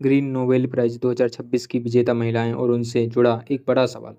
Green Nobel prize 2026 की विजेता महिलाएं और उनसे जुड़ा एक बड़ा सवाल।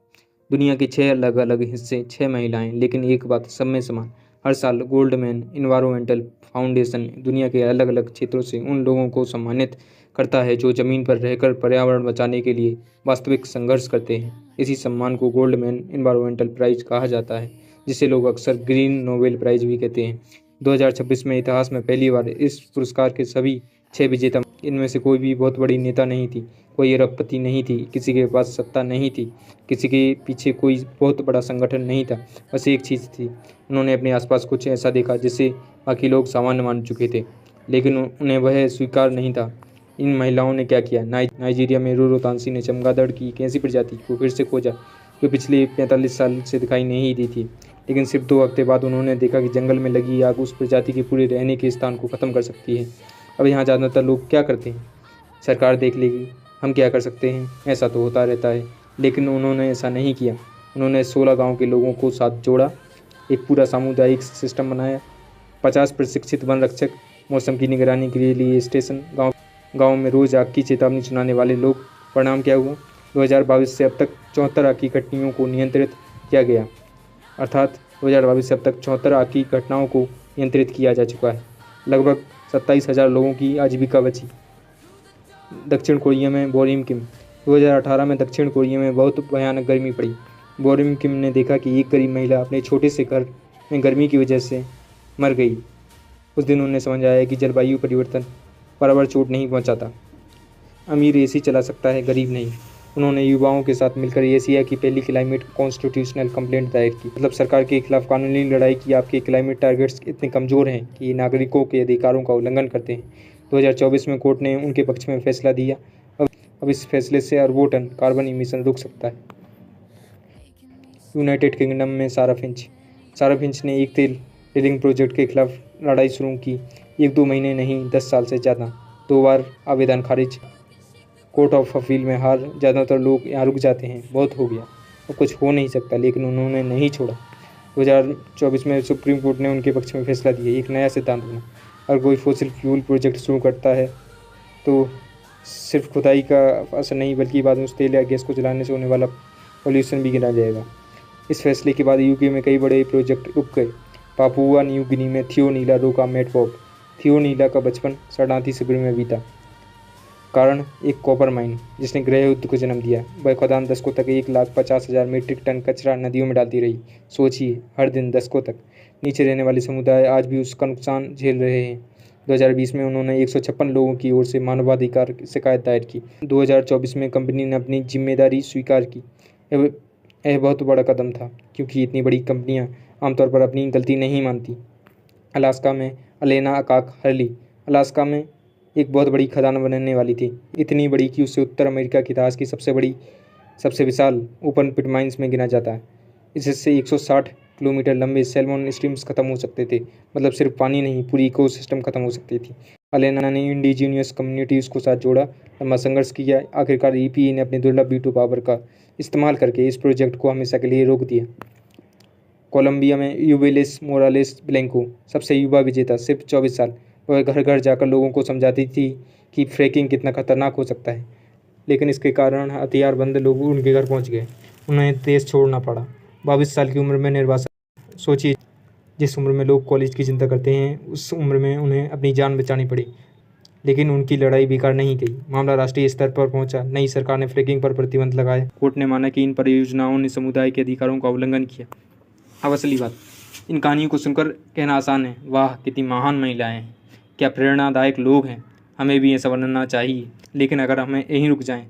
दुनिया के 6 अलग-अलग हिस्से, 6 महिलाएं, लेकिन एक बात सब में समान। हर साल गोल्डमैन एनवायरमेंटल फाउंडेशन दुनिया के अलग-अलग क्षेत्रों से उन लोगों को सम्मानित करता है जो ज़मीन पर रहकर पर्यावरण बचाने के लिए वास्तविक संघर्ष करते हैं। इसी सम्मान को गोल्डमैन एनवायरमेंटल प्राइज़ कहा जाता है, जिसे लोग अक्सर ग्रीन नोबेल प्राइज़ भी कहते हैं। 2026 में इतिहास में पहली बार इस पुरस्कार के सभी 6 विजेता, इनमें से कोई भी बहुत बड़ी नेता नहीं थी, कोई अरबपति नहीं थी, किसी के पास सत्ता नहीं थी, किसी के पीछे कोई बहुत बड़ा संगठन नहीं था। बस एक चीज़ थी, उन्होंने अपने आसपास कुछ ऐसा देखा जिसे बाकी लोग सामान्य मान चुके थे, लेकिन उन्हें वह स्वीकार नहीं था। इन महिलाओं ने क्या किया? नाइजीरिया में रोरो तांसी ने चमगादड़ की एक ऐसी प्रजाति को फिर से खोजा जो पिछले 45 साल से दिखाई नहीं दी थी, लेकिन सिर्फ 2 हफ्ते बाद उन्होंने देखा कि जंगल में लगी आग उस प्रजाति के पूरे रहने के स्थान को ख़त्म कर सकती है। अब यहाँ ज़्यादातर लोग क्या करते हैं? सरकार देख लेगी, हम क्या कर सकते हैं? ऐसा तो होता रहता है, लेकिन उन्होंने ऐसा नहीं किया। उन्होंने 16 गांव के लोगों को साथ जोड़ा, एक पूरा सामुदायिक सिस्टम बनाया, 50 प्रशिक्षित वन रक्षक, मौसम की निगरानी के लिए स्टेशन, गाँव में रोज़ आग की चेतावनी सुनाने वाले लोग। परिणाम क्या हुआ? 2022 से अब तक 74 आग की घटनाओं को नियंत्रित किया गया। अर्थात 2022 से अब तक 74 आग की घटनाओं को नियंत्रित किया जा चुका है। लगभग 27,000 लोगों की आजीविका बची। दक्षिण कोरिया में बोरिम किम। 2018 में दक्षिण कोरिया में बहुत भयानक गर्मी पड़ी। बोरिम किम ने देखा कि एक गरीब महिला अपने छोटे से घर में गर्मी की वजह से मर गई। उस दिन उन्हें समझ आया कि जलवायु परिवर्तन बराबर चोट नहीं पहुंचाता। अमीर एसी चला सकता है, गरीब नहीं। उन्होंने युवाओं के साथ मिलकर एशिया की पहली क्लाइमेट कॉन्स्टिट्यूशनल कंप्लेंट दायर की, मतलब सरकार के खिलाफ कानूनी लड़ाई की। आपके क्लाइमेट टारगेट्स इतने कमज़ोर हैं कि ये नागरिकों के अधिकारों का उल्लंघन करते हैं। 2024 में कोर्ट ने उनके पक्ष में फैसला दिया। अब इस फैसले से अरबों टन कार्बन इमिशन रुक सकता है। यूनाइटेड किंगडम में सारा फिंच ने एक तेल ड्रिलिंग प्रोजेक्ट के खिलाफ लड़ाई शुरू की। 1-2 महीने नहीं, 10 साल से ज़्यादा। 2 बार आवेदन खारिज, कोर्ट ऑफ अपील में हार। ज़्यादातर लोग यहाँ रुक जाते हैं, बहुत हो गया, अब कुछ हो नहीं सकता, लेकिन उन्होंने नहीं छोड़ा। 2024 में सुप्रीम कोर्ट ने उनके पक्ष में फैसला दिया। एक नया सिद्धांत बना, अगर कोई फॉसिल फ्यूल प्रोजेक्ट शुरू करता है तो सिर्फ खुदाई का असर नहीं, बल्कि बाद में उस तेल या गैस को जलाने से होने वाला पॉल्यूशन भी गिना जाएगा। इस फैसले के बाद यूके में कई बड़े प्रोजेक्ट रुक गए। पापुआ न्यू गिनी में थियोनीला रोका मेटपॉप। थियोनीला का बचपन शरणार्थी शिविर में बीता। कारण एक कॉपर माइन जिसने गृह युद्ध को जन्म दिया। वह खदान दशकों तक 1,50,000 मीट्रिक टन कचरा नदियों में डालती रही। सोचिए, हर दिन दशकों तक। नीचे रहने वाले समुदाय आज भी उसका नुकसान झेल रहे हैं। 2020 में उन्होंने 156 लोगों की ओर से मानवाधिकार शिकायत दायर की। 2024 में कंपनी ने अपनी जिम्मेदारी स्वीकार की। यह बहुत बड़ा कदम था, क्योंकि इतनी बड़ी कंपनियां आमतौर पर अपनी गलती नहीं मानती। अलास्का में अलेना अकाक हर्ली अलास्का में एक बहुत बड़ी खदान बनने वाली थी, इतनी बड़ी कि उसे उत्तर अमेरिका के इतिहास की सबसे विशाल ओपन पिट माइंस में गिना जाता है। इससे 160 किलोमीटर लंबे सैल्मन स्ट्रीम्स खत्म हो सकते थे, मतलब सिर्फ पानी नहीं, पूरी इकोसिस्टम खत्म हो सकती थी। अलेना ने इंडिजीनियस कम्युनिटीज़ को साथ जोड़ा, लंबा संघर्ष किया। आखिरकार ईपीए ने अपने दुर्लभ वीटो पावर का इस्तेमाल करके इस प्रोजेक्ट को हमेशा के लिए रोक दिया। कोलंबिया में यूवेलिस मोरालेस ब्लैंको, सबसे युवा विजेता, सिर्फ 24 साल। वह घर घर जाकर लोगों को समझाती थी कि फ्रैकिंग कितना खतरनाक हो सकता है, लेकिन इसके कारण हथियारबंद लोग उनके घर पहुंच गए। उन्हें देश छोड़ना पड़ा। 22 साल की उम्र में निर्वासन। सोचिए, जिस उम्र में लोग कॉलेज की चिंता करते हैं, उस उम्र में उन्हें अपनी जान बचानी पड़ी, लेकिन उनकी लड़ाई बेकार नहीं गई। मामला राष्ट्रीय स्तर पर पहुंचा। नई सरकार ने फ्रैकिंग पर प्रतिबंध लगाया। कोर्ट ने माना कि इन परियोजनाओं ने समुदाय के अधिकारों का उल्लंघन किया। अब असली बात, इन कहानियों को सुनकर कहना आसान है, वाह कितनी महान महिलाएं हैं, क्या प्रेरणादायक लोग हैं, हमें भी ऐसा बनना चाहिए। लेकिन अगर हम यहीं रुक जाएं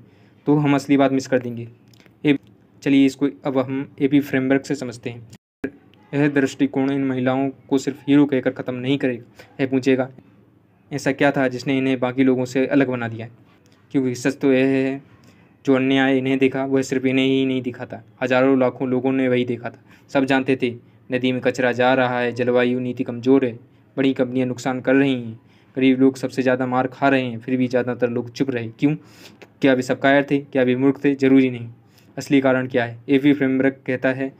तो हम असली बात मिस कर देंगे। चलिए इसको अब हम एपी फ्रेमवर्क से समझते हैं। यह दृष्टिकोण इन महिलाओं को सिर्फ हीरो कहकर ख़त्म नहीं करेगा। यह पूछेगा, ऐसा क्या था जिसने इन्हें बाकी लोगों से अलग बना दिया है? क्योंकि सच तो यह है, जो अन्याय इन्हें देखा वह सिर्फ इन्हें ही नहीं दिखा था, हज़ारों लाखों लोगों ने वही देखा था। सब जानते थे नदी में कचरा जा रहा है, जलवायु नीति कमज़ोर है, बड़ी कंपनियां नुकसान कर रही हैं, गरीब लोग सबसे ज़्यादा मार खा रहे हैं, फिर भी ज़्यादातर लोग चुप रहे। क्यों? क्या वे सब कायर थे? क्या वे मूर्ख थे? ज़रूरी नहीं। असली कारण क्या है? एपी फ्रेमवर्क कहता है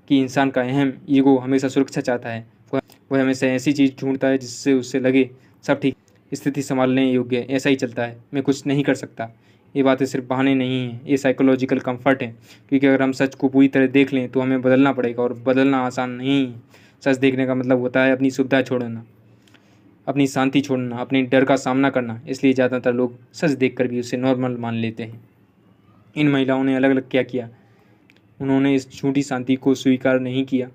कि इंसान का अहम ईगो हमेशा सुरक्षा चाहता है। वह हमेशा ऐसी चीज़ ढूंढता है जिससे उससे लगे सब ठीक। स्थिति संभालने योग्य है। ऐसा ही चलता है, मैं कुछ नहीं कर सकता। ये बातें सिर्फ बहाने नहीं हैं, ये साइकोलॉजिकल कंफर्ट है, क्योंकि अगर हम सच को पूरी तरह देख लें तो हमें बदलना पड़ेगा, और बदलना आसान नहीं है। सच देखने का मतलब होता है अपनी सुविधा छोड़ना, अपनी शांति छोड़ना, अपने डर का सामना करना। इसलिए ज़्यादातर लोग सच देखकर भी उसे नॉर्मल मान लेते हैं। इन महिलाओं ने अलग अलग क्या किया? उन्होंने इस झूठी शांति को स्वीकार नहीं किया।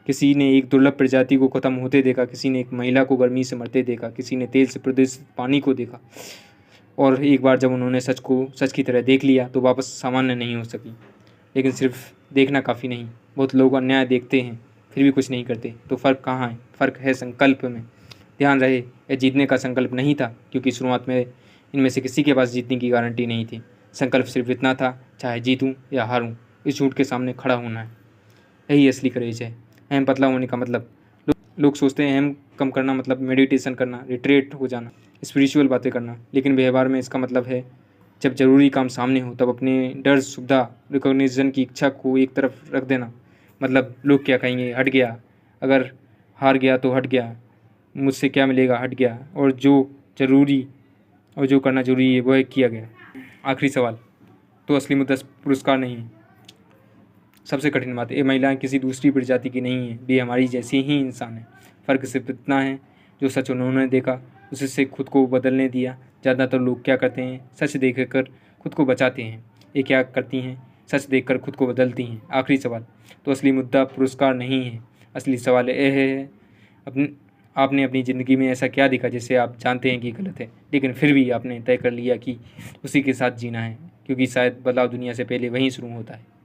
किसी ने एक दुर्लभ प्रजाति को खत्म होते देखा, किसी ने एक महिला को गर्मी से मरते देखा, किसी ने तेल से प्रदूषित पानी को देखा, और एक बार जब उन्होंने सच को सच की तरह देख लिया तो वापस सामान्य नहीं हो सकी। लेकिन सिर्फ देखना काफ़ी नहीं, बहुत लोग अन्याय देखते हैं फिर भी कुछ नहीं करते। तो फ़र्क कहाँ है? फ़र्क है संकल्प में। ध्यान रहे, यह जीतने का संकल्प नहीं था, क्योंकि शुरुआत में इनमें से किसी के पास जीतने की गारंटी नहीं थी। संकल्प सिर्फ इतना था, चाहे जीतूं या हारूं, इस झूठ के सामने खड़ा होना है। यही असली करेज है। अहम पतला होने का मतलब, लोग सोचते हैं अहम कम करना मतलब मेडिटेशन करना, रिट्रेट हो जाना, स्पिरिचुअल बातें करना, लेकिन व्यवहार में इसका मतलब है जब ज़रूरी काम सामने हो तब अपने डर, सुविधा, रिकॉग्निशन की इच्छा को एक तरफ रख देना। मतलब लोग क्या कहेंगे, हट गया, अगर हार गया तो हट गया, मुझसे क्या मिलेगा, हट गया, और जो करना जरूरी है वह किया गया। आखिरी सवाल, तो असली मुद्दा पुरस्कार नहीं है। सबसे कठिन बात, ये महिलाएं किसी दूसरी प्रजाति की नहीं है, वे हमारी जैसी ही इंसान है। फ़र्क सिर्फ इतना है, जो सच उन्होंने देखा उससे खुद को बदलने दिया। ज़्यादातर लोग क्या करते हैं, सच देखकर खुद को बचाते हैं। ये क्या करती हैं, सच देखकर खुद को बदलती हैं। आखिरी सवाल, तो असली मुद्दा पुरस्कार नहीं है। असली सवाल यह है, आपने अपनी ज़िंदगी में ऐसा क्या देखा जिसे आप जानते हैं कि गलत है, लेकिन फिर भी आपने तय कर लिया कि उसी के साथ जीना है, क्योंकि शायद बदलाव दुनिया से पहले वहीं शुरू होता है।